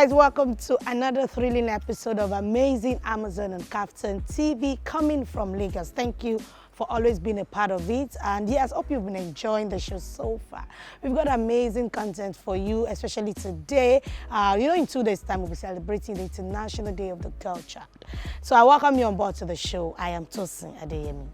guys, welcome to another thrilling episode of Amazing Amazon and Captain TV coming from Lagos. Thank you for always being a part of it, and yes, hope you've been enjoying the show so far. We've got amazing content for you, especially today. In 2 days time we'll be celebrating the International Day of the Girl Child. So I welcome you on board to the show. I am Tosin Adeyemi.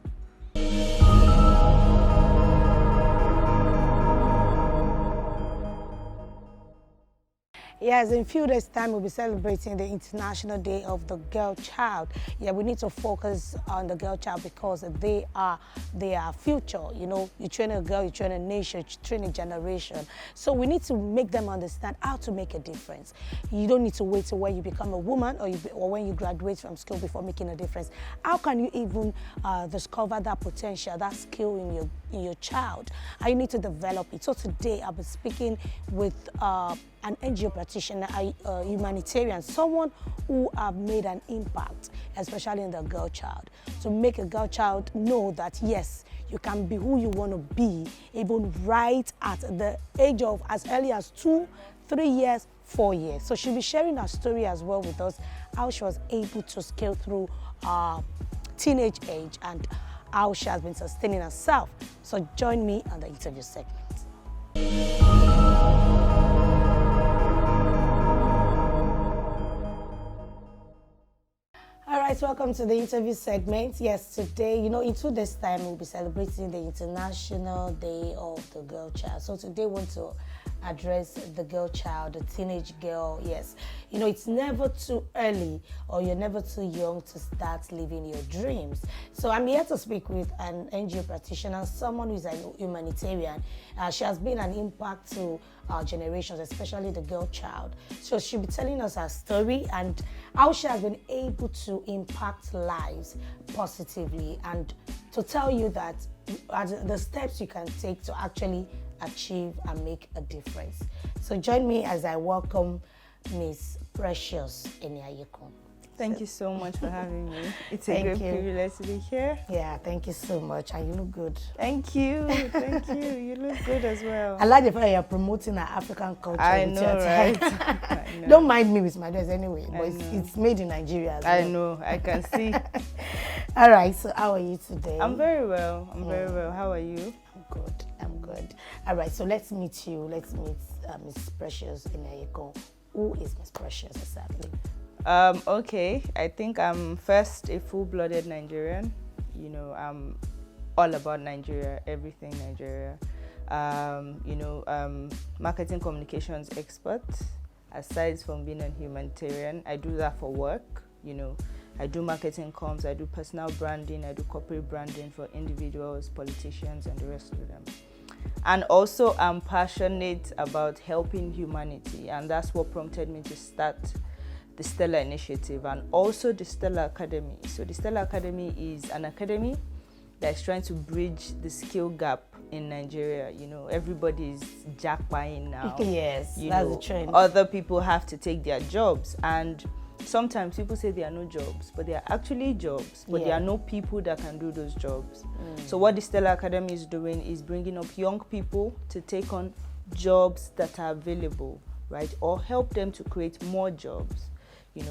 Yes, in a few days' time, we'll be celebrating the International Day of the Girl Child. Yeah, we need to focus on the girl child because they are future. You know, you train a girl, you train a nation, you train a generation. So we need to make them understand how to make a difference. You don't need to wait till when you become a woman or when you graduate from school before making a difference. How can you even discover that potential, that skill in your child? And you need to develop it. So today, I'll be speaking with an NGO practitioner, a humanitarian, someone who have made an impact, especially in the girl child, to make a girl child know that yes, you can be who you want to be, even right at the age of as early as 2, 3 years, 4 years. So she'll be sharing her story as well with us, how she was able to scale through teenage age and how she has been sustaining herself. So join me on the interview segment. All right, welcome to the interview segment. Yes, today, in 2 days' time, we'll be celebrating the International Day of the Girl Child. So today, we want to address the girl child, the teenage girl. Yes, it's never too early or you're never too young to start living your dreams. So I'm here to speak with an NGO practitioner, someone who is a humanitarian. She has been an impact to our generations, especially the girl child. So she'll be telling us her story and how she has been able to impact lives positively and to tell you that the steps you can take to actually achieve and make a difference. So join me as I welcome Miss Precious Eniayekan. Thank you so much for having me. It's a great privilege to be here. Yeah, thank you so much. And you look good. Thank you. Thank you. You look good as well. I like the fact you're promoting our African culture. I know, right? I know. Don't mind me with my dress anyway, but it's made in Nigeria as well. I know. I can see. All right. So how are you today? I'm very well. Very well. How are you? I'm good. All right. So let's meet you. Let's meet Miss Precious Eniayekan. Who is Miss Precious exactly? Okay, I think I'm first a full-blooded Nigerian. I'm all about Nigeria, everything Nigeria. Marketing communications expert. Aside from being a humanitarian, I do that for work. I do marketing comms, I do personal branding, I do corporate branding for individuals, politicians, and the rest of them. And also, I'm passionate about helping humanity, and that's what prompted me to start the Stella Initiative and also the Stella Academy. So the Stella Academy is an academy that's trying to bridge the skill gap in Nigeria. Everybody is jackpotting now. Yes, that's the trend. Other people have to take their jobs, and sometimes people say there are no jobs, but there are actually jobs, but there are no people that can do those jobs. So what the Stella Academy is doing is bringing up young people to take on jobs that are available, right? Or help them to create more jobs.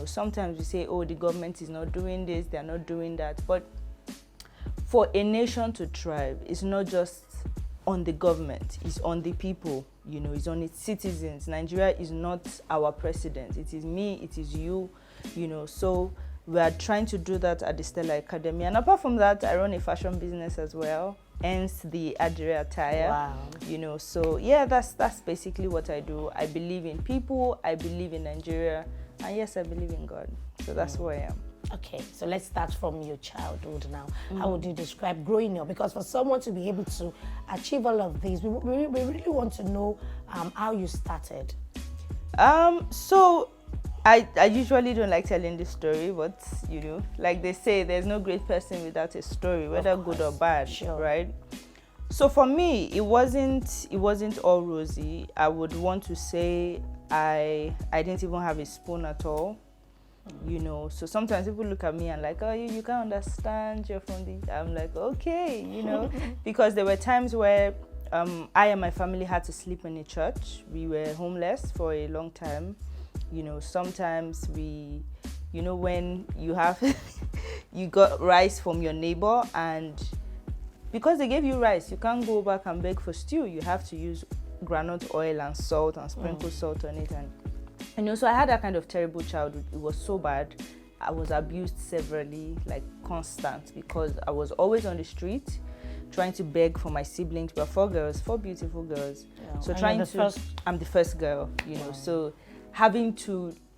Sometimes we say, oh, the government is not doing this, they're not doing that. But for a nation to thrive, it's not just on the government, it's on the people, it's on its citizens. Nigeria is not our president. It is me, it is you, So we are trying to do that at the Stella Academy. And apart from that, I run a fashion business as well, hence the Adria attire. Wow. So yeah, that's basically what I do. I believe in people, I believe in Nigeria, and yes, I believe in God. So that's who I am. Okay, so let's start from your childhood now. How would you describe growing up? Because for someone to be able to achieve all of these, we really want to know how you started. So I usually don't like telling this story, but like they say, there's no great person without a story, whether good or bad, right? So for me, it wasn't all rosy. I would want to say I didn't even have a spoon at all. So sometimes people look at me and like, oh, you can't understand, you're from the, I'm like, okay, because there were times where I and my family had to sleep in a church. We were homeless for a long time. You know, sometimes we, you know, when you have, you got rice from your neighbor, and because they gave you rice, you can't go back and beg for stew. You have to use groundnut oil and salt and sprinkle salt on it. And you know, so I had that kind of terrible childhood. It was so bad. I was abused severally, like constant, because I was always on the street trying to beg for my siblings. We were 4 girls, 4 beautiful girls. Yeah. So And I'm the first girl, you know. So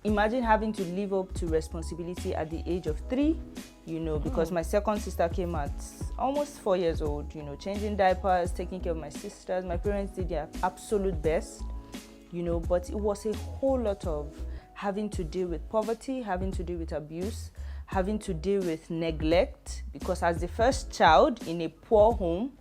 imagine having to live up to responsibility at the age of 3, you know, because my second sister came at almost 4 years old, you know, changing diapers, taking care of my sisters. My parents did their absolute best, you know, but it was a whole lot of having to deal with poverty, having to deal with abuse, having to deal with neglect, because as the first child in a poor home,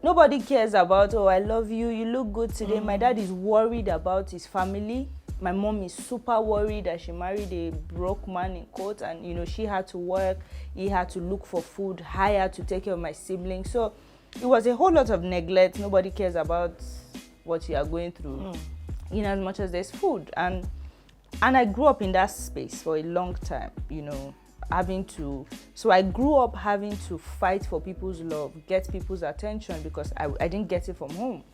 nobody cares about, oh, I love you, you look good today. My dad is worried about his family. My mom is super worried that she married a broke man in court, and you know, she had to work, he had to look for food, I had to take care of my siblings. So it was a whole lot of neglect. Nobody cares about what you are going through, in as much as there's food. And I grew up in that space for a long time, you know, so I grew up having to fight for people's love, get people's attention, because I didn't get it from home.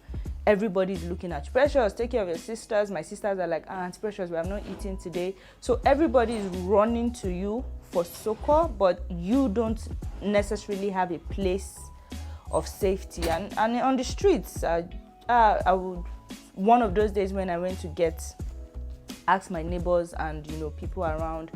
Everybody's looking at you. Precious, take care of your sisters. My sisters are like, Aunt Precious, we have not eaten today. So everybody is running to you for succor, but you don't necessarily have a place of safety. And on the streets, I would, one of those days when I went to ask my neighbors and, you know, people around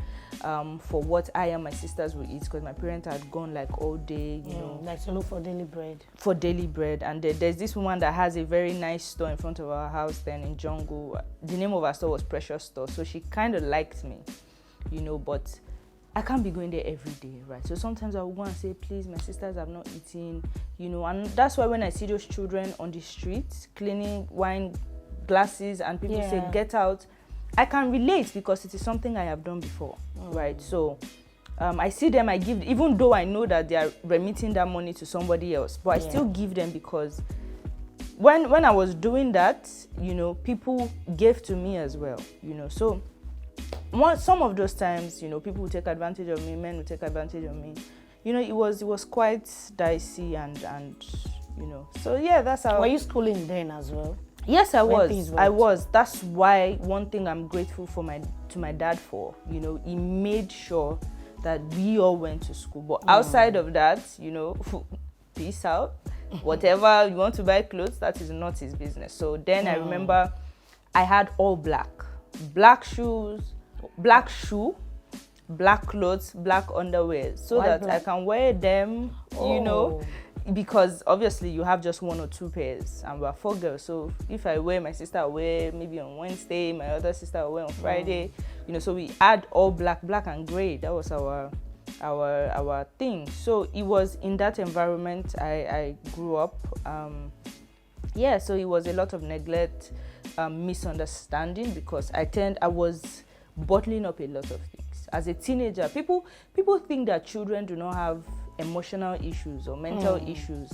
for what I and my sisters would eat, because my parents had gone like all day, you know. Like to look for daily bread. For daily bread. And there's this woman that has a very nice store in front of our house then in Jungle. The name of our store was Precious Store. So she kind of liked me, you know, but I can't be going there every day, right? So sometimes I will go and say, please, my sisters have not eaten, you know. And that's why when I see those children on the streets cleaning wine glasses and people say, get out, I can relate, because it is something I have done before, right? So I see them, I give, even though I know that they are remitting that money to somebody else, but I still give them, because when I was doing that, you know, people gave to me as well, you know. So some of those times, you know, people would take advantage of me, men would take advantage of me. You know, it was quite dicey and you know. So yeah, that's how. Were you schooling then as well? Yes, I was. That's why one thing I'm grateful to my dad for. You know, he made sure that we all went to school. But outside of that, you know, peace out. Whatever you want to buy clothes, that is not his business. So then I remember I had all black shoes, black shoe, black clothes, black underwear, so that I can wear them, you know. Because obviously you have just 1 or 2 pairs, and we're 4 girls. So if I wear, my sister will wear maybe on Wednesday, my other sister will wear on Friday. You know, so we had all black and gray. That was our thing. So it was in that environment I grew up. So it was a lot of neglect, misunderstanding, because I was bottling up a lot of things. As a teenager, people think that children do not have emotional issues or mental issues,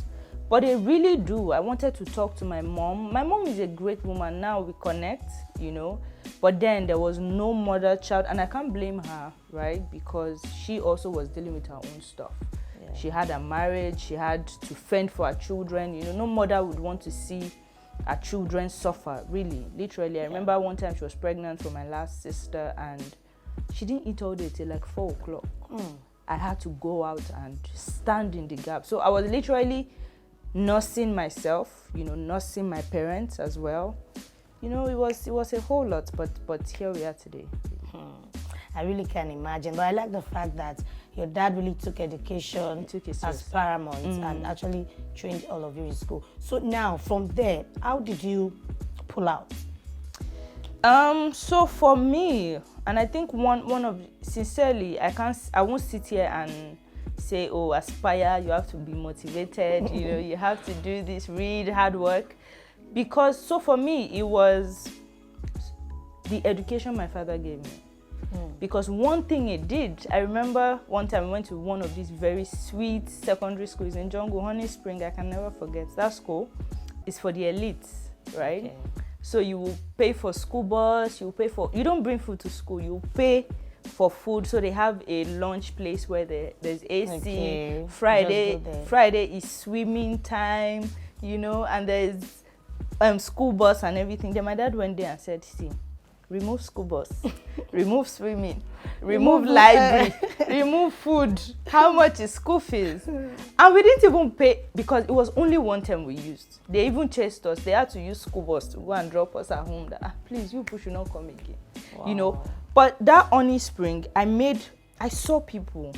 but they really do. I wanted to talk to my mom. My mom is a great woman. Now we connect, you know, but then there was no mother-child, and I can't blame her, right? Because she also was dealing with her own stuff. She had a marriage, she had to fend for her children. You know, no mother would want to see her children suffer, really, literally. I remember one time she was pregnant for my last sister, and she didn't eat all day till like 4 o'clock. I had to go out and stand in the gap. So I was literally nursing myself, you know, nursing my parents as well. You know, it was a whole lot, but here we are today. I really can imagine. But I like the fact that your dad really took education as paramount and actually trained all of you in school. So now, from there, how did you pull out? So for me, and I think one of, sincerely, I won't sit here and say, oh, aspire, you have to be motivated, you know, you have to do this, read, hard work. Because, so for me, it was the education my father gave me. Because one thing it did, I remember one time I went to one of these very sweet secondary schools in Jungle, Honey Spring, I can never forget. That school is for the elites, right? So you will pay for school bus, you don't bring food to school, you pay for food. So they have a lunch place where there's AC. Okay. Friday is swimming time, and there's school bus and everything. Then my dad went there and said, see, remove school bus, remove swimming, remove library, remove food. How much is school fees? And we didn't even pay, because it was only one term we used. They even chased us. They had to use school bus to go and drop us at home. That, please, you people should not come again. Wow. But that honey spring, I saw people.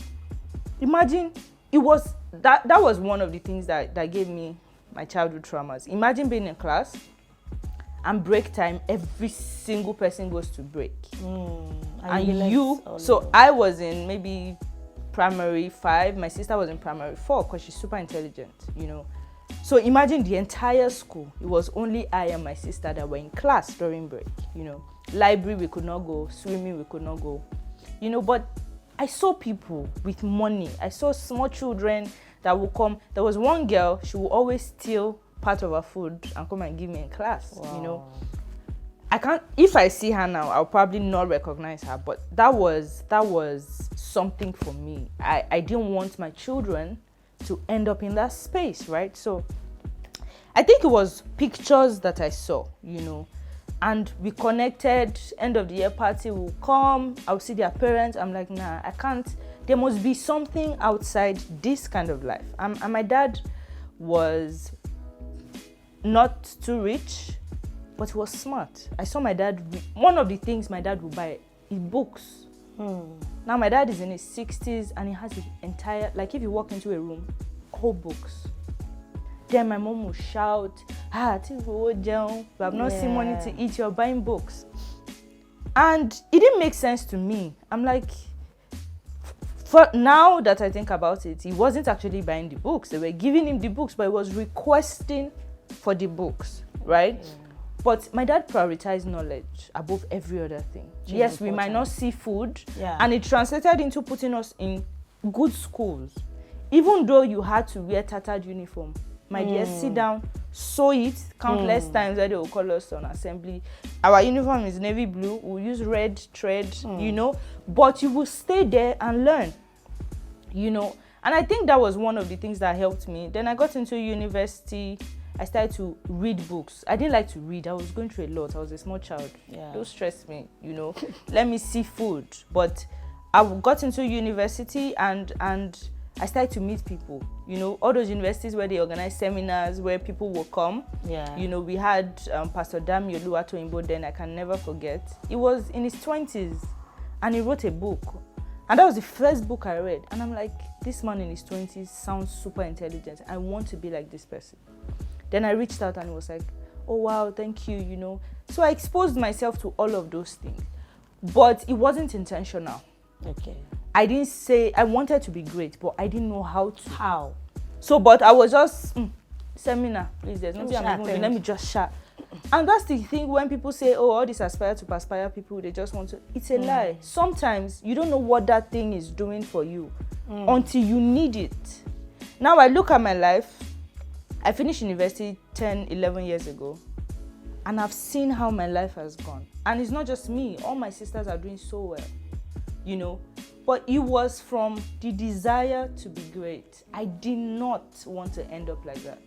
Imagine, that was one of the things that gave me my childhood traumas. Imagine being in class, and break time, every single person goes to break. So I was in maybe primary 5, my sister was in primary 4, because she's super intelligent, So imagine the entire school, it was only I and my sister that were in class during break, Library we could not go, swimming we could not go, but I saw people with money. I saw small children that would come. There was one girl, she would always steal part of her food and come and give me in class. Wow. If I see her now, I'll probably not recognize her, but that was something for me. I didn't want my children to end up in that space, right? So I think it was pictures that I saw, and we connected. End of the year party will come, I'll see their parents. I'm like, nah, I can't. There must be something outside this kind of life. And my dad was not too rich, but he was smart. I saw my dad, one of the things my dad would buy is books. Now my dad is in his 60s and he has his entire, like if you walk into a room, all books. Then my mom will shout, we have not seen money to eat, you're buying books. And it didn't make sense to me. I'm like, for now that I think about it, he wasn't actually buying the books. They were giving him the books, but he was requesting for the books, right? But my dad prioritized knowledge above every other thing. Yes, we might not see food, and it translated into putting us in good schools. Even though you had to wear tattered uniform, my dear, sit down, sew it countless times where they will call us on assembly. Our uniform is navy blue, we'll use red thread, but you will stay there and learn, And I think that was one of the things that helped me. Then I got into university. I started to read books. I didn't like to read. I was going through a lot. I was a small child. Don't stress me, Let me see food. But I got into university and I started to meet people. All those universities where they organize seminars where people will come. We had Pastor Dami Oluwatoyinbo then, I can never forget. He was in his 20s and he wrote a book. And that was the first book I read. And I'm like, this man in his 20s sounds super intelligent. I want to be like this person. Then I reached out and it was like, oh wow, thank you, So I exposed myself to all of those things. But it wasn't intentional. Okay. I didn't say, I wanted to be great, but I didn't know how to. So, but I was just, seminar, please, there's nothing I'm doing, let me just shout. And that's the thing when people say, oh, all these aspire people, they just want to, it's a lie. Sometimes you don't know what that thing is doing for you until you need it. Now I look at my life, I finished university 10, 11 years ago, and I've seen how my life has gone. And it's not just me, all my sisters are doing so well, But it was from the desire to be great. I did not want to end up like that.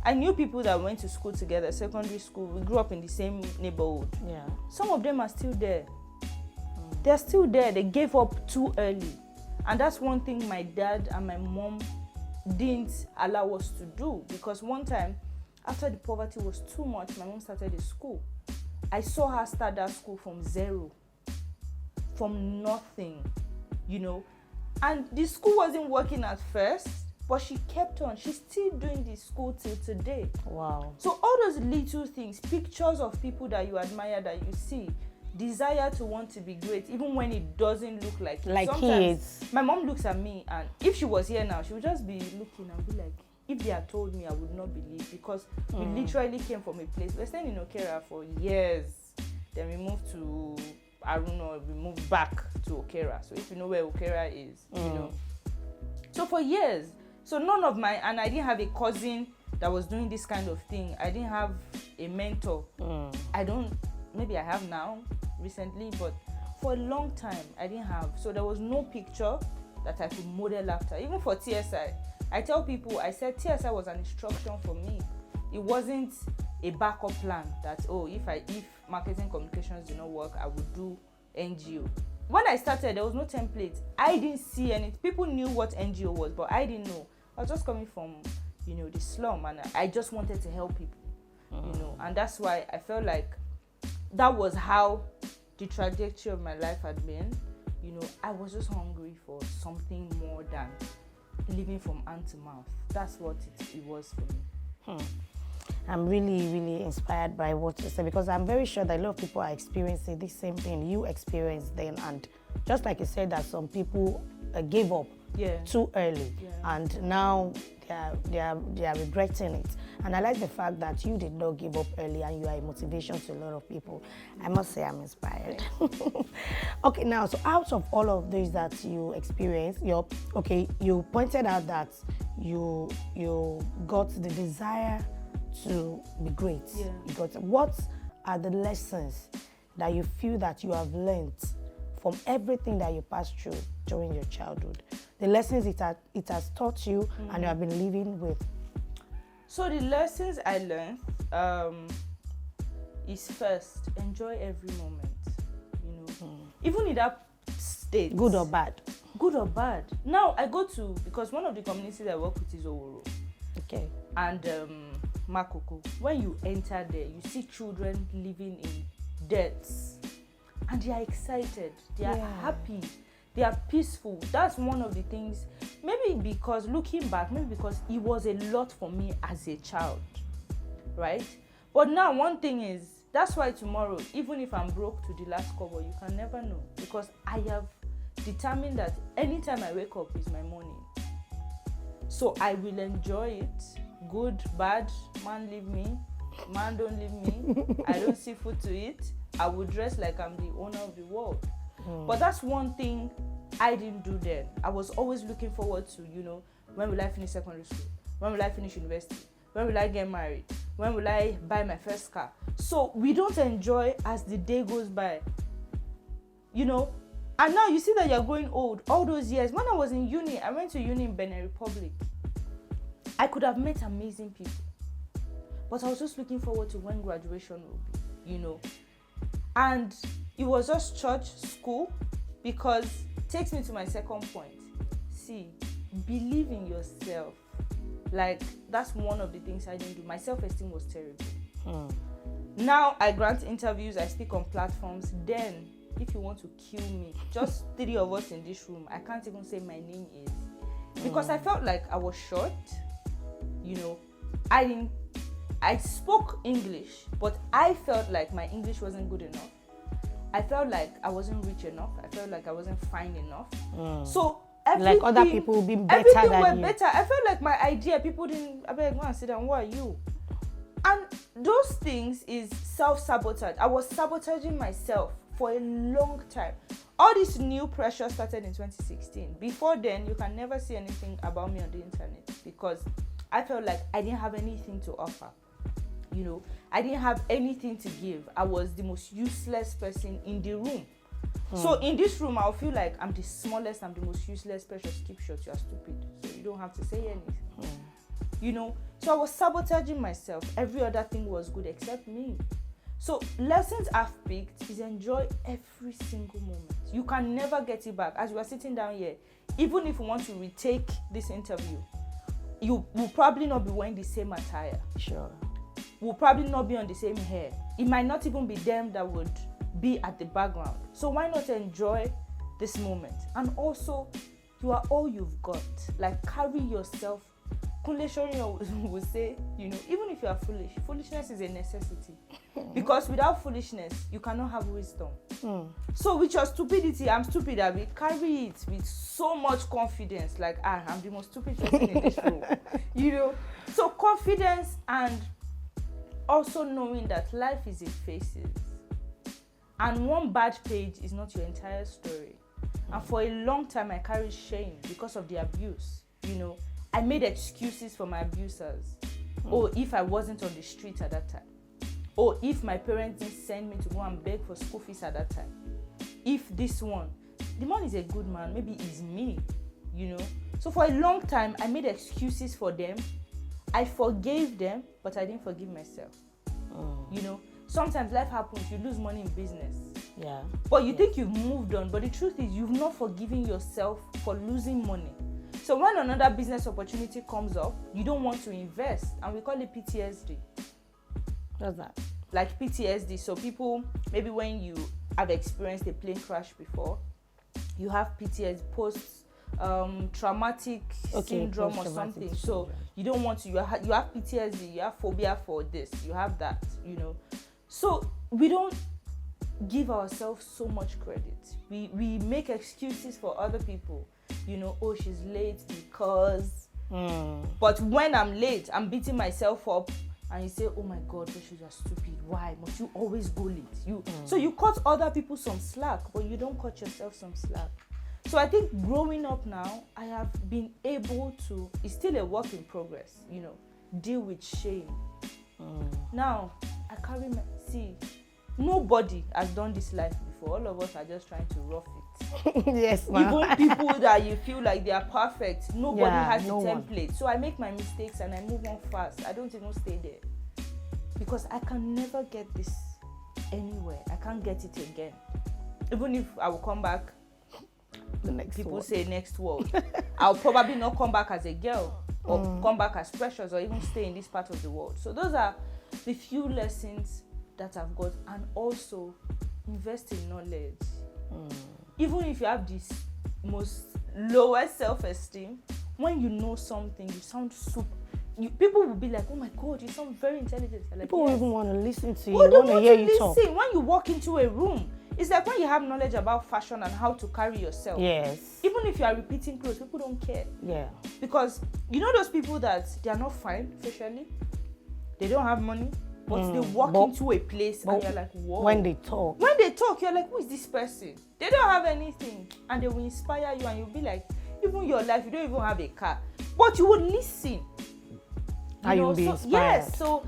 I knew people that went to school together, secondary school, we grew up in the same neighborhood. Some of them are still there. They're still there, they gave up too early. And that's one thing my dad and my mom didn't allow us to do, because one time after the poverty was too much, my mom started a school. I saw her start that school from zero, from nothing, and the school wasn't working at first, but she kept on. She's still doing the school till today. Wow. So all those little things, pictures of people that you admire, that you see, desire to want to be great, even when it doesn't look like kids. My mom looks at me, and if she was here now, she would just be looking and be like, if they had told me, I would not believe, because we literally came from a place. We're staying in Okera for years. Then we moved to Aruno, we moved back to Okera. So if you know where Okera is, So for years. So none of and I didn't have a cousin that was doing this kind of thing. I didn't have a mentor. I don't, maybe I have now recently, but for a long time I didn't have. So there was no picture that I could model after. Even for TSI, I tell people, I said TSI was an instruction for me. It wasn't a backup plan that, oh, if marketing communications did not work, I would do NGO. When I started, there was no template. I didn't see anything. People knew what NGO was, but I didn't know. I was just coming from, the slum, and I just wanted to help people, and that's why I felt like that was how the trajectory of my life had been. I was just hungry for something more than living from hand to mouth. That's what it was for me. I'm really, really inspired by what you said, because I'm very sure that a lot of people are experiencing the same thing you experienced then. And just like you said, that some people gave up too early, and now they are regretting it. And I like the fact that you did not give up early, and you are a motivation to a lot of people. I must say I'm inspired. Okay, now, so out of all of this that you experienced, you pointed out that you got the desire to be great. What are the lessons that you feel that you have learned from everything that you passed through during your childhood? The lessons it has taught you and you have been living with. So the lessons I learned is, first, enjoy every moment. Even in that state. Good or bad? Good or bad. Now I go to, because one of the communities I work with is Oworo. Okay. And Makoko. When you enter there, you see children living in debts, and they are excited, they are happy, they are peaceful. That's one of the things, maybe because looking back, maybe because it was a lot for me as a child, right? But now one thing is, that's why tomorrow, even if I'm broke to the last kobo, you can never know, because I have determined that anytime I wake up is my morning. So I will enjoy it. Good, bad, man leave me, man don't leave me, I don't see food to eat, I will dress like I'm the owner of the world. But that's one thing I didn't do then. I was always looking forward to, when will I finish secondary school? When will I finish university? When will I get married? When will I buy my first car? So we don't enjoy as the day goes by, And now you see that you're growing old. All those years, when I was in uni, I went to uni in Benin Republic. I could have met amazing people, but I was just looking forward to when graduation will be, And it was just church, school, because it takes me to my second point. See, believe in yourself. Like, that's one of the things I didn't do. My self-esteem was terrible. Now I grant interviews, I speak on platforms. Then, if you want to kill me, just 3 of us in this room, I can't even say my name is. Because I felt like I was short. I spoke English, but I felt like my English wasn't good enough. I felt like I wasn't rich enough. I felt like I wasn't fine enough. So like other people being better than you. Everything were better. I felt like my idea, people didn't, I beg, go and sit down, who are you? And those things is self-sabotage. I was sabotaging myself for a long time. All this new pressure started in 2016. Before then, you can never see anything about me on the internet, because I felt like I didn't have anything to offer. I didn't have anything to give. I was the most useless person in the room. So in this room, I'll feel like I'm the smallest, I'm the most useless person. Keep short, you're stupid. So you don't have to say anything. So I was sabotaging myself. Every other thing was good except me. So lessons I've picked is enjoy every single moment. You can never get it back. As you are sitting down here, even if you want to retake this interview, you will probably not be wearing the same attire. Sure. Will probably not be on the same hair. It might not even be them that would be at the background. So why not enjoy this moment? And also, you are all you've got. Like, carry yourself. Kunle Shorin will say, even if you are foolish, foolishness is a necessity. Because without foolishness, you cannot have wisdom. So with your stupidity, I'm stupid, Abi, carry it with so much confidence. Like, I'm the most stupid person in this room. So confidence, and also knowing that life is in phases. And one bad page is not your entire story. And for a long time, I carried shame because of the abuse. I made excuses for my abusers. Oh, if I wasn't on the street at that time. oh, if my parents didn't send me to go and beg for school fees at that time, if this one, the man is a good man, maybe it's me, So for a long time, I made excuses for them. I forgave them, but I didn't forgive myself. Sometimes life happens, you lose money in business. Yeah. But you think you've moved on, but the truth is you've not forgiven yourself for losing money. So when another business opportunity comes up, you don't want to invest, and we call it PTSD. What's that? Like PTSD. So people, maybe when you have experienced a plane crash before, you have PTSD, traumatic syndrome or something. Syndrome. So you don't want to, you have PTSD, you have phobia for this, you have that, So we don't give ourselves so much credit. We make excuses for other people. Oh, she's late because. But when I'm late, I'm beating myself up, and you say, oh my God, you are stupid. Why must you always go late? So you cut other people some slack, but you don't cut yourself some slack. So I think growing up now, I have been able to, it's still a work in progress, deal with shame. Now, I carry nobody has done this life before. All of us are just trying to rough it. Yes, ma'am. Even people that you feel like they are perfect, nobody has the template. One. So I make my mistakes and I move on fast. I don't even stay there. Because I can never get this anywhere. I can't get it again. Even if I will come back, the next people world. say next world. I'll probably not come back as a girl or come back as precious or even stay in this part of the world. So those are the few lessons that I've got. And also invest in knowledge. Even if you have this most lowest self-esteem, when you know something, you sound super. People will be like, oh my God, you sound very intelligent. Like, people will even want to listen to you. They want to want hear to you talk. When you walk into a room, it's like when you have knowledge about fashion and how to carry yourself. Yes. Even if you are repeating clothes, people don't care. Yeah. Because those people that they are not fine facially, they don't have money, but they walk into a place and you're like, whoa. When they talk, you're like, who is this person? They don't have anything, and they will inspire you, and you'll be like, even your life, you don't even have a car, but you would listen. You'll be inspired. Yes, so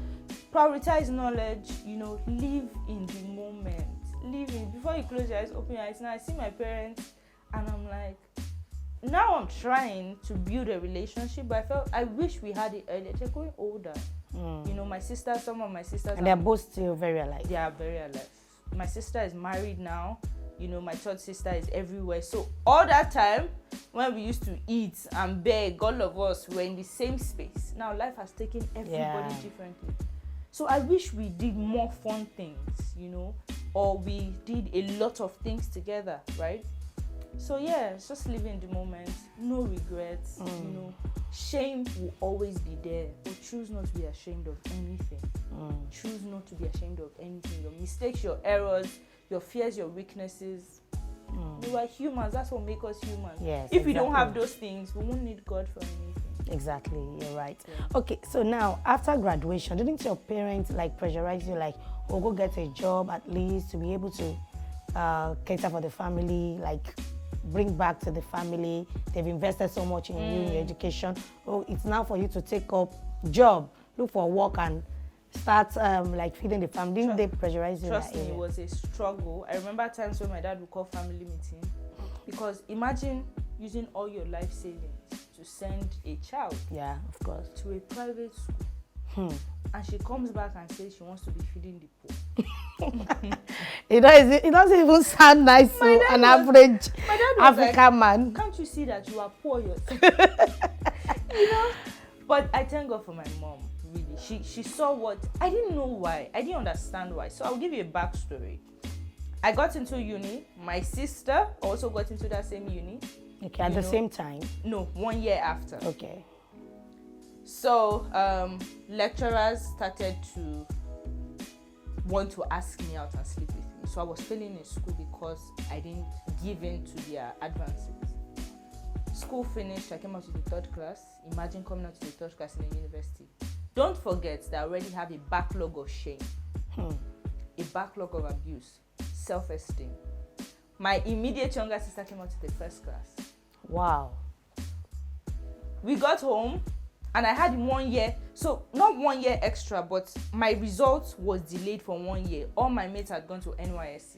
prioritize knowledge. Live in the moment. Live in. Before you close your eyes, open your eyes. Now I see my parents, and I'm like, now I'm trying to build a relationship, but I wish we had it earlier. They're growing older. My sisters, some of my sisters, and they're both still very alive. They are very alive. My sister is married now. My third sister is everywhere. So all that time when we used to eat and beg, all of us were in the same space. Now life has taken everybody differently. So I wish we did more fun things, or we did a lot of things together, right? So yeah, it's just live in the moment, no regrets, Shame will always be there, but choose not to be ashamed of anything. Choose not to be ashamed of anything. Your mistakes, your errors, your fears, your weaknesses. We are humans. That's what makes us humans. Yes, if we don't have those things, we won't need God for anything. Exactly, you're right. Yeah. Okay, so now after graduation, didn't your parents pressurize you go get a job at least to be able to cater for the family, bring back to the family? They've invested so much in you, in your education. Oh, it's now for you to take up job, look for work and start feeding the family. Didn't they pressurize you? Trust me, it was a struggle. I remember times when my dad would call family meeting, because imagine using all your life savings to send a child of course, to a private school. And she comes back and says she wants to be feeding the poor. It doesn't even sound nice to an average African man. Can't you see that you are poor yourself? But I thank God for my mom, really. She saw what, I didn't know why. I didn't understand why. So I'll give you a backstory. I got into uni. My sister also got into that same uni. Okay, at the same time? No, 1 year after. Okay. So lecturers started to want to ask me out and sleep with me. So I was failing in school because I didn't give in to their advances. School finished, I came out to the third class. Imagine coming out to the third class in a university. Don't forget that I already have a backlog of shame, a backlog of abuse, self-esteem. My immediate younger sister came out to the first class. Wow. We got home, And I had 1 year, so not 1 year extra, but my result was delayed for 1 year. All my mates had gone to NYSC.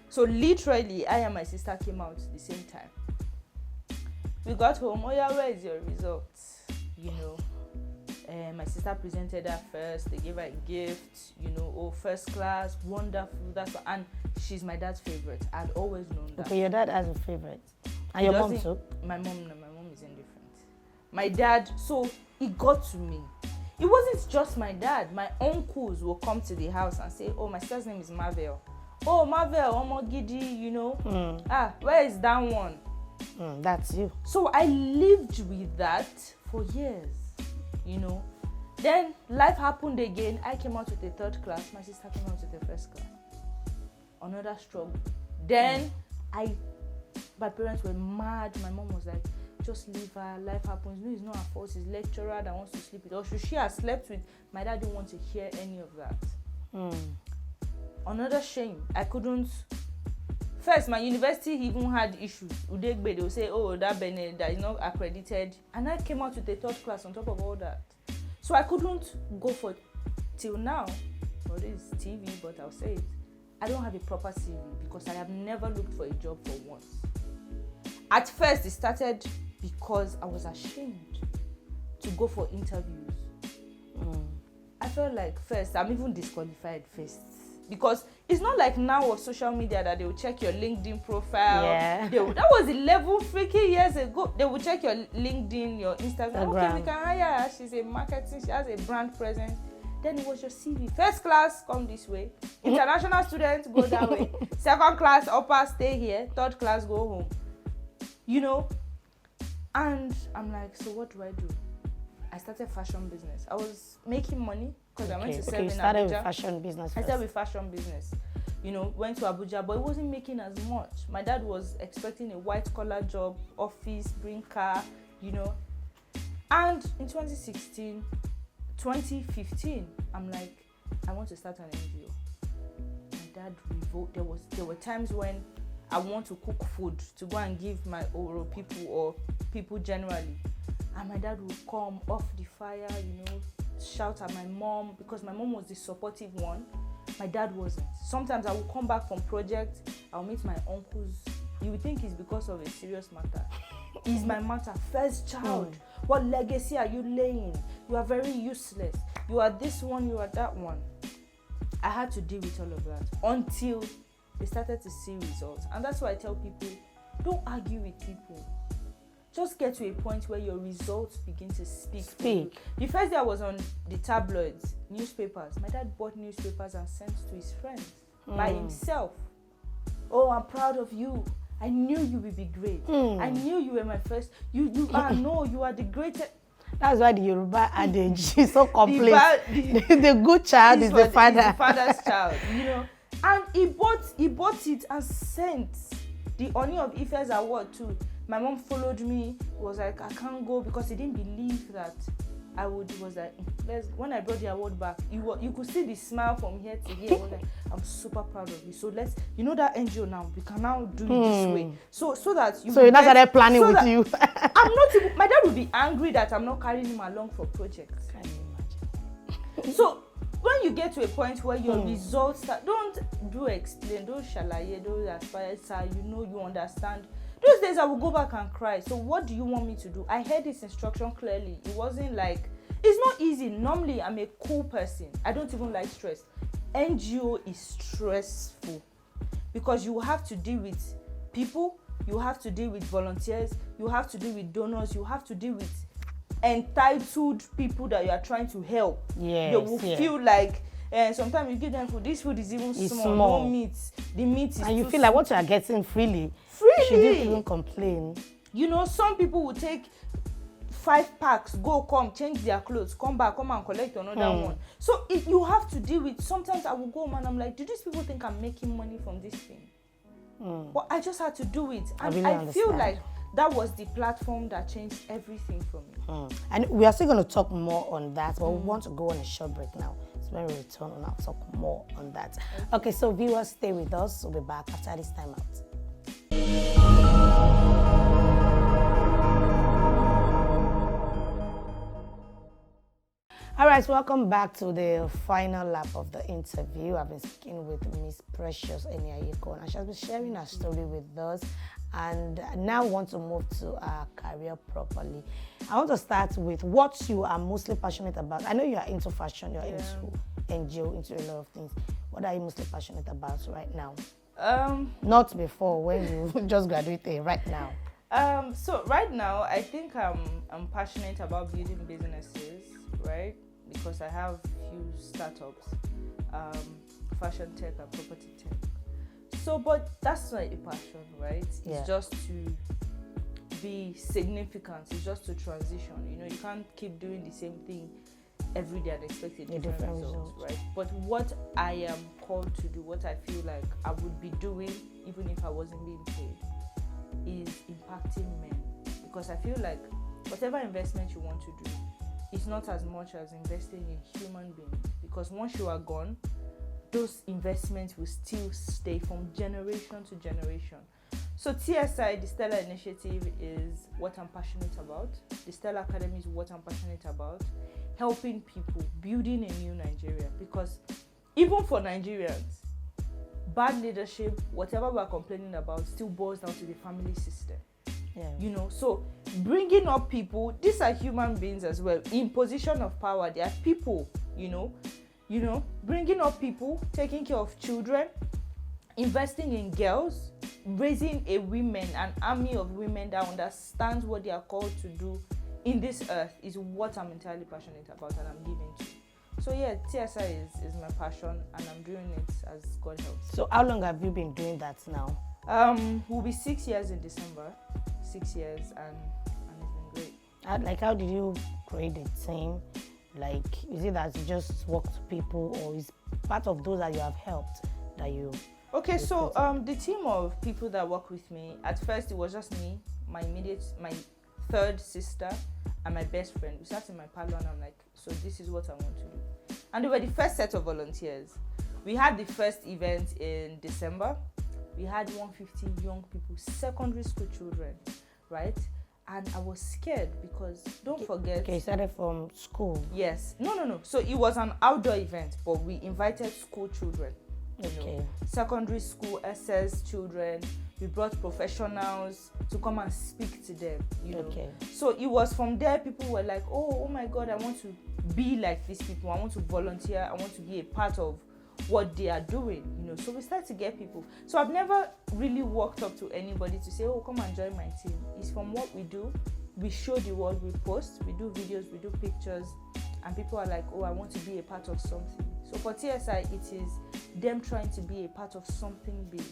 So literally, I and my sister came out at the same time. We got home, oh yeah, where is your results? You know, my sister presented her first, they gave her a gift, you know, oh, first class, wonderful, that's what, and she's my dad's favorite. I'd always known that. Okay, your dad has a favorite. And your mom too? My mom, no, my mom is indifferent. My dad, so it got to me. It wasn't just my dad. My uncles will come to the house and say, oh, my sister's name is Marvel. Oh, Marvel, Omo Gidi, you know. Where is that one? That's you. So I lived with that for years, you know. Then life happened again. I came out with a 3rd class. My sister came out with a 1st class. Another struggle. Then my parents were mad. My mom was like, just leave her, life happens. No, it's not her fault, it's lecturer that wants to sleep with. Or should she have slept with? My dad didn't want to hear any of that. Another shame. I couldn't. First, my university even had issues. They will say, oh, that Benin, that is not accredited. And I came out with a 3rd class on top of all that. So I couldn't go for it. Till now. Well, this is TV, but I'll say it. I don't have a proper CV because I have never looked for a job for once. At first, it started because I was ashamed to go for interviews. I felt like first, I'm even disqualified first. Because it's not like now of social media that they will check your LinkedIn profile. Yeah. That was 11 freaking years ago. They will check your LinkedIn, your Instagram. Okay, we can hire her. She's a marketing, she has a brand presence. Then it was your CV. 1st class, come this way. International students, go that way. 2nd class, upper, stay here. 3rd class, go home. You know? And I'm like, so what do? I started fashion business. I was making money because I went to serve in Abuja. You started with fashion business first. I started with fashion business. You know, went to Abuja, but it wasn't making as much. My dad was expecting a white-collar job, office, bring car, you know. And in 2015, I'm like, I want to start an NGO. My dad revolted. There were times when I want to cook food to go and give my Oro people or people generally. And my dad would come off the fire, you know, shout at my mom because my mom was the supportive one. My dad wasn't. Sometimes I would come back from projects, I'll meet my uncles. You would think it's because of a serious matter. It's my matter. First child. What legacy are you laying? You are very useless. You are this one, you are that one. I had to deal with all of that until they started to see results. And that's why I tell people, don't argue with people. Just get to a point where your results begin to speak. The first day I was on the tabloids, newspapers. My dad bought newspapers and sent to his friends by himself. Oh, I'm proud of you. I knew you would be great. I knew you were my first. You are the greatest. That's why the Yoruba adage is so complex. The good child is the father. Is the father's child, you know. And he bought it and sent the Oni of Ife's award too. My mom followed me. Was like, I can't go because he didn't believe that I would. Was like, when I brought the award back, you could see the smile from here to here. I was like, I'm super proud of you. So let's, you know that NGO now, we can now do it this way. So that you. So you're not started planning so with you. I'm not even, my dad would be angry that I'm not carrying him along for projects. Can you imagine? So when you get to a point where your results start, don't explain, don't shalaye, don't aspire, sir, you know, you understand. Those days I will go back and cry. So what do you want me to do? I heard this instruction clearly. It wasn't like, it's not easy. Normally I'm a cool person. I don't even like stress. NGO is stressful because you have to deal with people, you have to deal with volunteers, you have to deal with donors, you have to deal with entitled people that you are trying to help. Yes, they will feel like sometimes you give them food, this food is even small. No meat, the meat is and you too feel like what you are getting freely you shouldn't even complain. You know, some people will take 5 packs, go, come, change their clothes, come back, come and collect another one. So you have to deal with, sometimes I will go home and I'm like, do these people think I'm making money from this thing? But I just had to do it. And I feel like that was the platform that changed everything for me. And we are still going to talk more on that, but we want to go on a short break now. So when we return, I'll talk more on that. Okay, so viewers, stay with us. We'll be back after this time out. right, so welcome back to the final lap of the interview. I've been speaking with Miss Precious Eniayekan, and she has been sharing her story with us. And now want to move to our career properly. I want to start with what you are mostly passionate about. I know you are into fashion, you're into NGO, into a lot of things. What are you mostly passionate about right now? Not before, when you just graduated, right now. So right now, I think I'm passionate about building businesses, right? Because I have few startups, fashion tech and property tech. So, but that's not a passion, right? It's just to be significant. It's just to transition. You know, you can't keep doing the same thing every day and expect a different result, right? But what I am called to do, what I feel like I would be doing, even if I wasn't being paid, is impacting men. Because I feel like whatever investment you want to do, it's not as much as investing in human beings. Because once you are gone, those investments will still stay from generation to generation. So TSI, the Stellar Initiative, is what I'm passionate about. The Stellar Academy is what I'm passionate about. Helping people, building a new Nigeria. Because even for Nigerians, bad leadership, whatever we're complaining about, still boils down to the family system. You know, so bringing up people, these are human beings as well, in position of power. They are people, you know, bringing up people, taking care of children, investing in girls, raising an army of women that understands what they are called to do in this earth is what I'm entirely passionate about and I'm giving to. So yeah, TSI is my passion and I'm doing it as God helps. So how long have you been doing that now? Will be 6 years in December. 6 years and it's been great. How did you create the team? Like, is it that you just work to people, or is part of those that you have helped that you? Okay, so the team of people that work with me, at first it was just me, my third sister, and my best friend. We sat in my parlor and I'm like, so this is what I want to do. And they were the first set of volunteers. We had the first event in December. We had 150 young people, secondary school children, right? And I was scared because don't forget. Okay, you started from school. Yes. No. So it was an outdoor event, but we invited school children. You know, secondary school SS children. We brought professionals to come and speak to them. You know. So it was from there people were like, oh my God, I want to be like these people. I want to volunteer. I want to be a part of what they are doing, you know. So we start to get people. So I've never really walked up to anybody to say, oh, come and join my team. It's from what we do. We show the world, we post, we do videos, we do pictures, and people are like, oh, I want to be a part of something. So for TSI, it is them trying to be a part of something big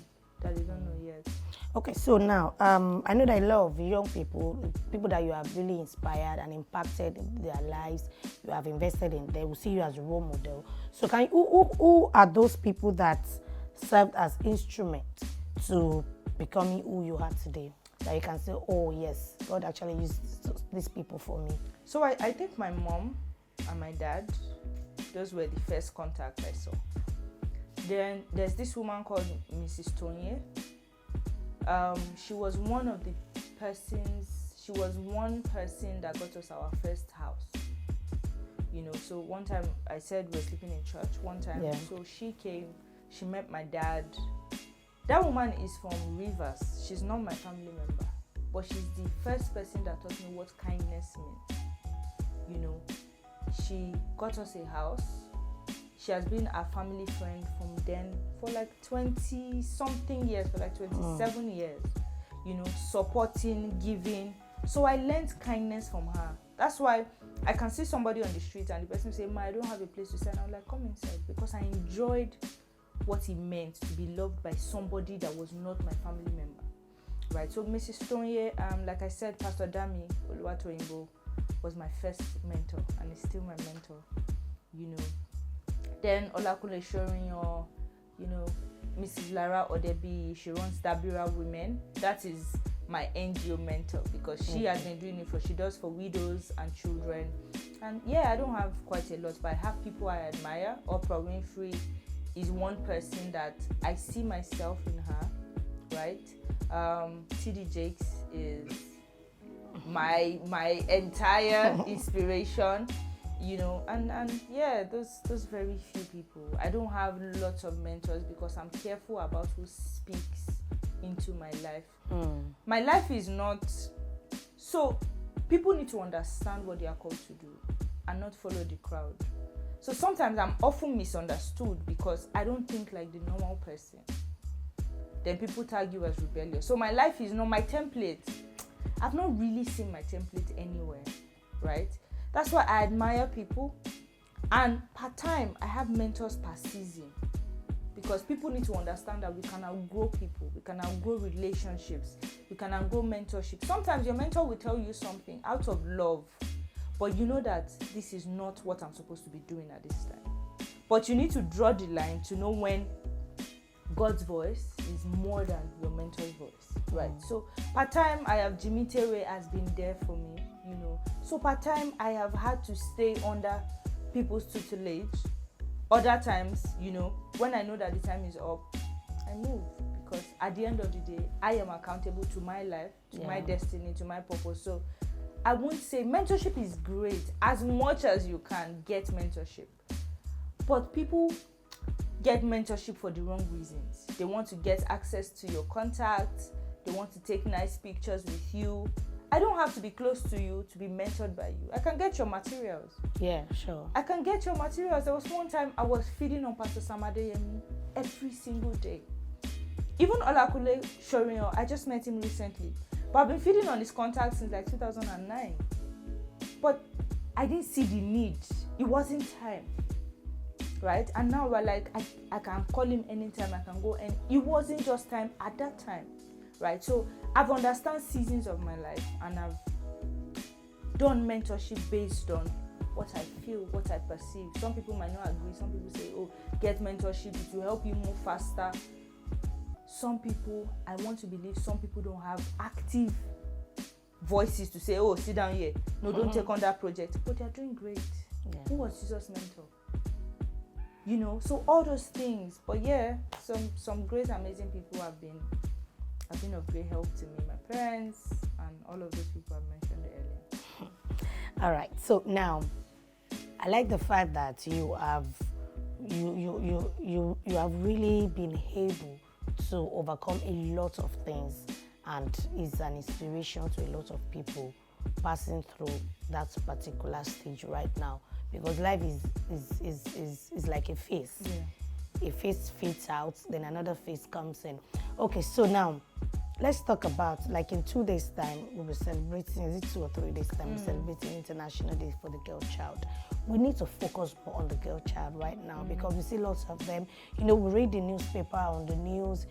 that they don't know yet. Okay, so now, I know that a lot of young people that you have really inspired and impacted their lives, you have invested in, they will see you as a role model. So who are those people that served as instrument to becoming who you are today? That you can say, oh yes, God actually used these people for me. So I think my mom and my dad, those were the first contact I saw. Then there's this woman called Mrs. Tonye. She was one person that got us our first house. You know, so one time I said we were sleeping in church one time. So she came, she met my dad. That woman is from Rivers. She's not my family member, but she's the first person that taught me what kindness means. You know, she got us a house. She has been a family friend from then for like 20-something years, for like 27 years, you know, supporting, giving. So I learned kindness from her. That's why I can see somebody on the street and the person say, Ma, I don't have a place to stay. And I'm like, come inside, because I enjoyed what it meant to be loved by somebody that was not my family member, right? So Mrs. Tonye, like I said, Pastor Dami Oluwatoyinbo was my first mentor and is still my mentor, you know. Then Olakule Shorinyo, you know, Mrs. Lara Odebi, she runs Dabira Women. That is my NGO mentor because she has been doing it she does for widows and children. And yeah, I don't have quite a lot, but I have people I admire. Oprah Winfrey is one person that I see myself in her, right? TD Jakes is my entire inspiration. you know, and yeah, those very few people. I don't have lots of mentors because I'm careful about who speaks into my life. My life is not, so people need to understand what they are called to do and not follow the crowd. So sometimes I'm often misunderstood because I don't think like the normal person. Then people tag you as rebellious. So my life is not my template. I've not really seen my template anywhere, right? That's why I admire people. And part-time, I have mentors per season. Because people need to understand that we can outgrow people. We can outgrow relationships. We can outgrow mentorship. Sometimes your mentor will tell you something out of love. But you know that this is not what I'm supposed to be doing at this time. But you need to draw the line to know when God's voice is more than your mentor's voice, right? So part-time, I have Jimmy Tewe has been there for me, you know. So part-time, I have had to stay under people's tutelage. Other times, you know, when I know that the time is up, I move. Because at the end of the day, I am accountable to my life, to my destiny, to my purpose. So I won't say mentorship is great. As much as you can get mentorship. But people get mentorship for the wrong reasons. They want to get access to your contacts. They want to take nice pictures with you. I don't have to be close to you to be mentored by you. I can get your materials. Yeah, sure. I can get your materials. There was one time I was feeding on Pastor Tosin Adeyemi every single day. Even Olakule Shorinyo, I just met him recently. But I've been feeding on his contacts since like 2009. But I didn't see the need. It wasn't time. Right? And now we're like, I can call him anytime, I can go, and it wasn't just time at that time. Right? So I've understood seasons of my life, and I've done mentorship based on what I feel, what I perceive. Some people might not agree. Some people say, oh, get mentorship, it will help you move faster. Some people, I want to believe some people don't have active voices to say, oh, sit down here. No, don't take on that project. But they're doing great. Yeah. Who was Jesus' mentor? You know, so all those things. But yeah, some great, amazing people have been of great help to me. My parents and all of those people I mentioned earlier. All right. So now, I like the fact that you have really been able to overcome a lot of things, and is an inspiration to a lot of people passing through that particular stage right now. Because life is like a phase. Yeah. A phase fades out, then another phase comes in. Okay, so now let's talk about, like, in 2 days' time, we'll be celebrating, is it 2 or 3 days' time, we're celebrating International Day for the Girl Child. We need to focus more on the girl child right now because we see lots of them. You know, we read the newspaper, on the news,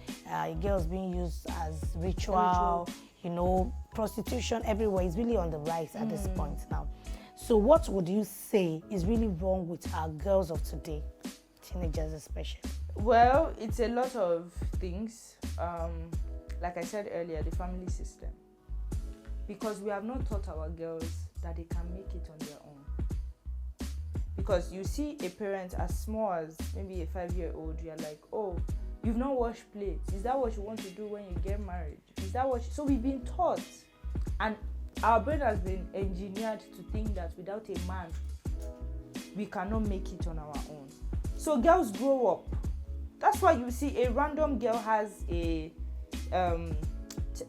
girls being used as ritual, you know, prostitution everywhere is really on the rise at this point now. So what would you say is really wrong with our girls of today, teenagers especially? Well, it's a lot of things. Like I said earlier, the family system. Because we have not taught our girls that they can make it on their own. Because you see a parent as small as maybe a 5-year-old, you're like, oh, you've not washed plates. Is that what you want to do when you get married? Is that what so we've been taught. And our brain has been engineered to think that without a man, we cannot make it on our own. So girls grow up. That's why you see a random girl has a,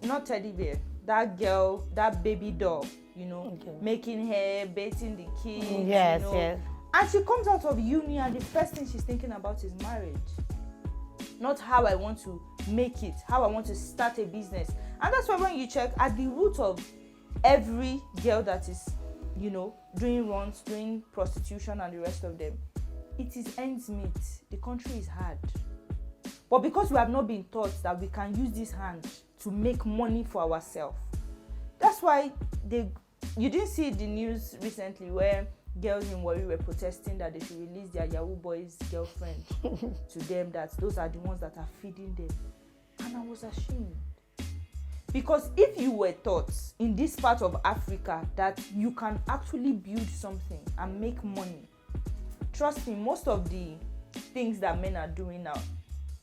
not teddy bear, that girl, that baby doll, you know, making hair, bathing the kids. Yes, you know. yes. And she comes out of uni and the first thing she's thinking about is marriage. Not how I want to make it, how I want to start a business. And that's why when you check at the root of every girl that is, you know, doing runs, doing prostitution and the rest of them, it is ends meet. The country is hard. But because we have not been taught that we can use this hand to make money for ourselves, that's why you didn't see the news recently where girls in Warri were protesting that they should release their Yahoo boys' girlfriend to them, that those are the ones that are feeding them. And I was ashamed. Because if you were taught in this part of Africa that you can actually build something and make money, trust me, most of the things that men are doing now,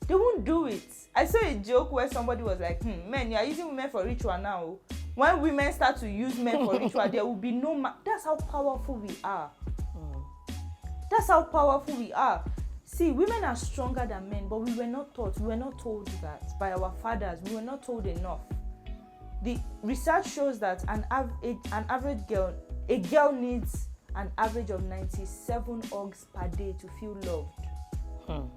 they won't do it. I saw a joke where somebody was like, men, you are using women for ritual now. When women start to use men for ritual, there will be no man. That's how powerful we are. That's how powerful we are. See, women are stronger than men, but we were not taught, we were not told that by our fathers. We were not told enough. The research shows that an average girl, a girl needs an average of 97 hugs per day to feel loved.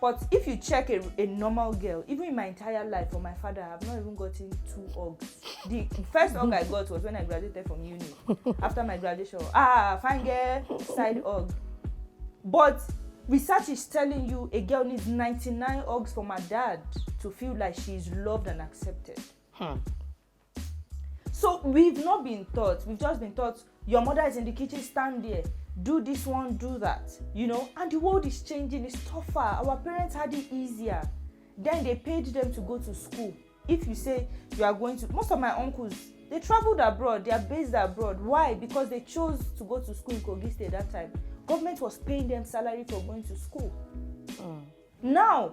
But if you check a normal girl, even in my entire life, for my father, I have not even gotten 2 hugs. The first hug I got was when I graduated from uni. After my graduation, fine girl, side hug. But research is telling you a girl needs 99 hugs from her dad to feel like she is loved and accepted. So we've not been taught. We've just been taught, your mother is in the kitchen, stand there. Do this one, do that. You know? And the world is changing. It's tougher. Our parents had it easier. Then they paid them to go to school. If you say you are going to... Most of my uncles, they traveled abroad. They are based abroad. Why? Because they chose to go to school in Kogi State at that time. Government was paying them salary for going to school. Now,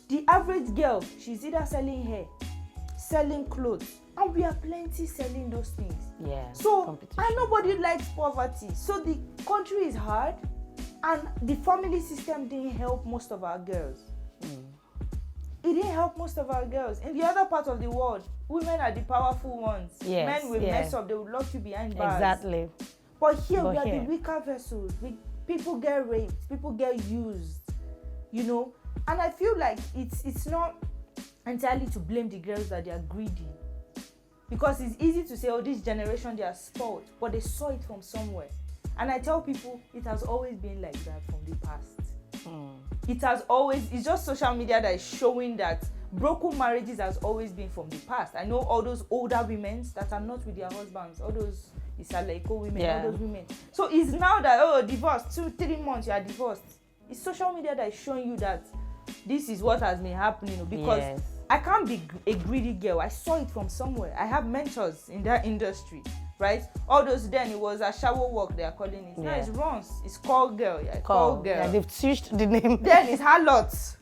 the average girl, she's either selling hair, selling clothes, and we are plenty selling those things. Yeah. So, and nobody likes poverty. So the country is hard, and the family system didn't help most of our girls. It didn't help most of our girls. In the other part of the world, women are the powerful ones. Yes, Men will mess up, they will lock you behind bars. Exactly. But here we are the weaker vessels. People get raped, people get used, you know. And I feel like it's not entirely to blame the girls that they are greedy. Because it's easy to say, oh, this generation, they are spoiled. But they saw it from somewhere. And I tell people, it has always been like that from the past. It has always, it's just social media that is showing that broken marriages has always been from the past. I know all those older women that are not with their husbands, all those Isalaiko women, all those women. So it's now that, oh, divorced, 2-3 months, you are divorced. It's social media that is showing you that this is what has been happening. Because I can't be a greedy girl. I saw it from somewhere. I have mentors in that industry, right? All those then, it was a shower work they are calling it. Now it's runs. It's call girl. Yeah, call girl. Yeah, they've switched the name. Then it's harlots.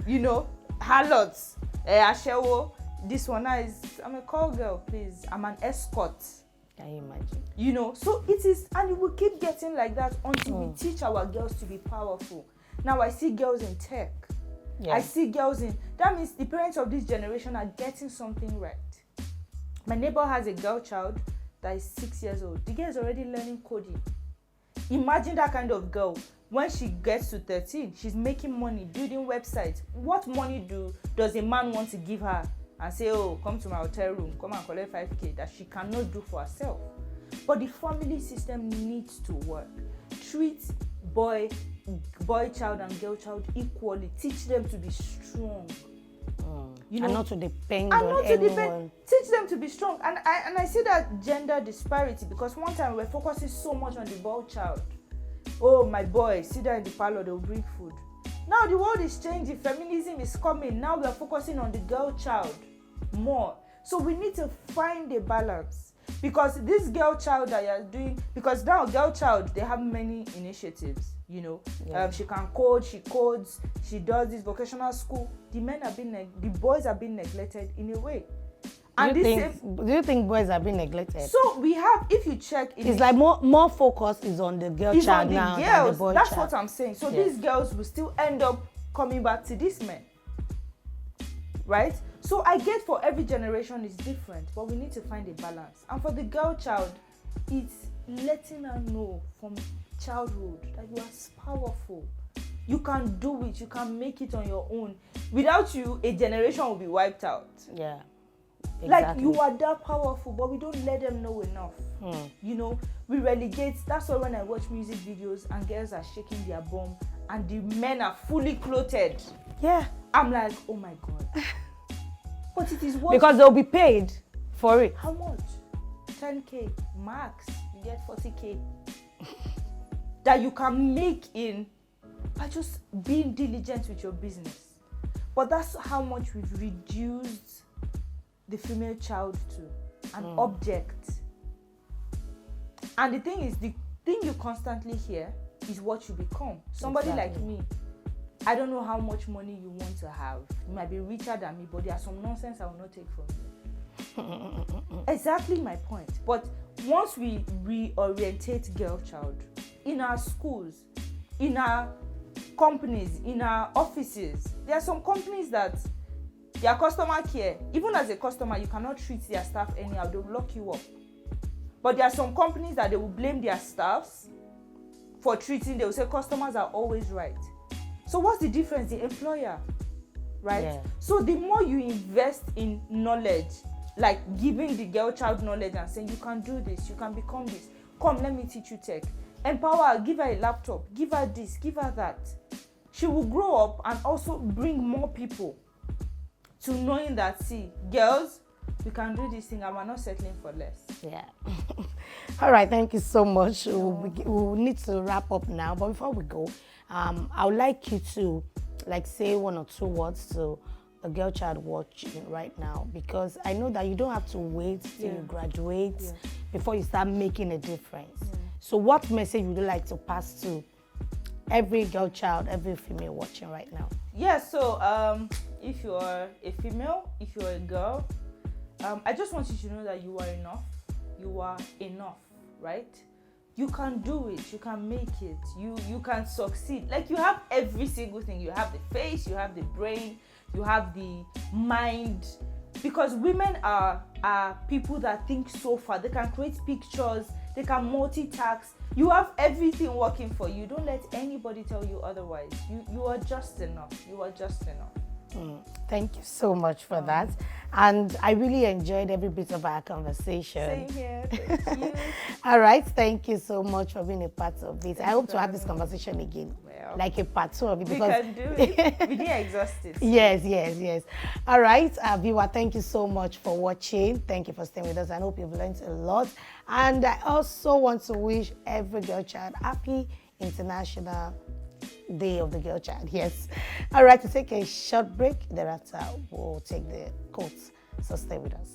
You know, harlots. Ashewo. This one now is, I'm a call girl, please. I'm an escort. Can you imagine? You know, so it is, and it will keep getting like that until we teach our girls to be powerful. Now I see girls in tech. I see girls in, that means the parents of this generation are getting something right. My neighbor has a girl child that is 6 years old. The girl is already learning coding. Imagine that kind of girl. When she gets to 13, she's making money, building websites. What money does a man want to give her and say, oh, come to my hotel room, come and collect 5K, that she cannot do for herself? But the family system needs to work. Treat boy child and girl child equally. Teach them to be strong. You know, and not to depend on anyone. Teach them to be strong. And I see that gender disparity, because one time we were focusing so much on the boy child. Oh, my boy, sit there in the parlor, they'll bring food. Now the world is changing, feminism is coming. Now we are focusing on the girl child more. So we need to find a balance. Because this girl child that you're doing, because now girl child, they have many initiatives, you know. She can code, she codes, she does this vocational school. The boys are being neglected in a way. And do you think boys are being neglected? So we have, if you check, it's like more focus is on the girl child now than the boy That's child. what I'm saying. So these girls will still end up coming back to these men, right? So I get for every generation is different, but we need to find a balance. And for the girl child, it's letting her know from childhood that you are powerful. You can do it. You can make it on your own. Without you, a generation will be wiped out. Yeah. Exactly. Like, you are that powerful, but we don't let them know enough. You know, we relegate. That's why when I watch music videos and girls are shaking their bum and the men are fully clothed, I'm like, oh my God. But it is what? Because they'll be paid for it. How much? 10K max. You get 40K. That you can make in by just being diligent with your business. But that's how much we've reduced the female child to an object. And the thing is, the thing you constantly hear is what you become. Somebody like me, I don't know how much money you want to have. You might be richer than me, but there are some nonsense I will not take from you. Exactly my point. But once we reorientate girl child in our schools, in our companies, in our offices. There are some companies that their customer care, even as a customer, you cannot treat their staff anyhow, they will lock you up. But there are some companies that they will blame their staffs for treating, they will say customers are always right. So what's the difference? The employer, right? Yeah. So the more you invest in knowledge, like giving the girl child knowledge and saying you can do this, you can become this, come let me teach you tech, empower her, give her a laptop, give her this, give her that, she will grow up and also bring more people to knowing that, see, girls, we can do this thing and we're not settling for less. Yeah. All right, thank you so much. We'll need to wrap up now, but before we go, I would like you to say 1 or 2 words to a girl child watching right now, because I know that you don't have to wait till you graduate before you start making a difference. So what message would you like to pass to every girl child, every female watching right now? Yeah, so if you are a female, if you are a girl, I just want you to know that you are enough. You are enough, right? You can do it, you can make it, you can succeed. Like, you have every single thing. You have the face, you have the brain, you have the mind. Because women are people that think so far. They can create pictures, they can multitask. You have everything working for you. Don't let anybody tell you otherwise. You are just enough. You are just enough. Thank you so much for that. And I really enjoyed every bit of our conversation. Same here. Thank you. All right. Thank you so much for being a part of it. I hope to have this conversation again, like a part 2 of it. We can do it. We didn't exhaust it. Yes. All right, viewer, thank you so much for watching. Thank you for staying with us. I hope you've learned a lot. And I also want to wish every girl child happy International Day of the Girl Child. Yes. All right, to take a short break. Thereafter, we'll take the quotes. So stay with us.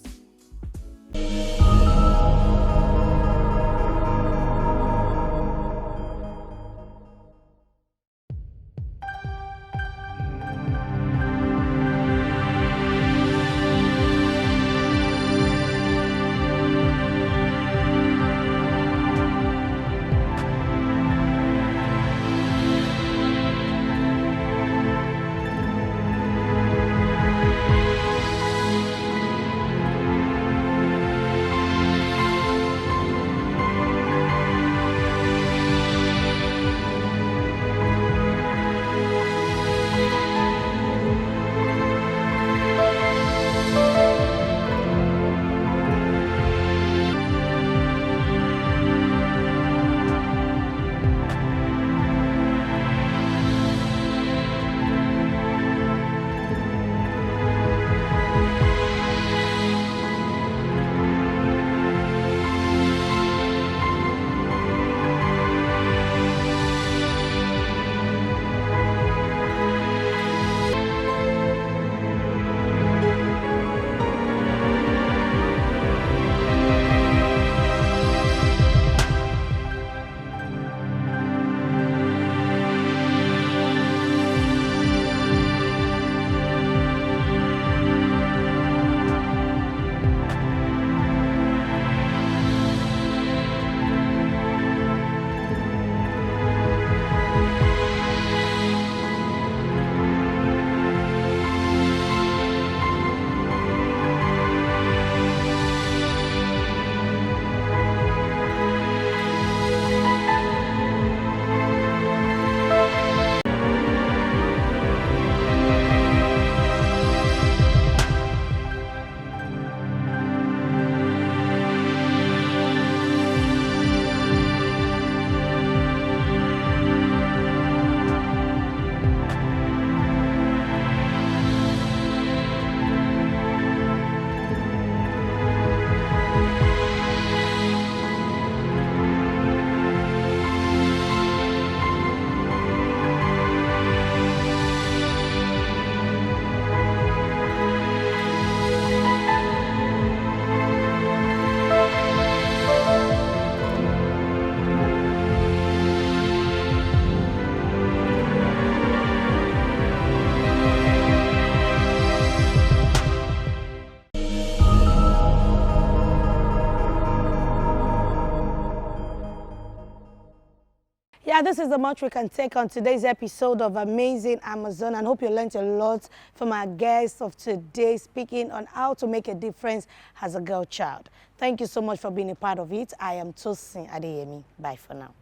Yeah, this is the much we can take on today's episode of Amazing Amazon, and hope you learned a lot from our guests of today, speaking on how to make a difference as a girl child. Thank you so much for being a part of it. I am Tosin Adeyemi. Bye for now.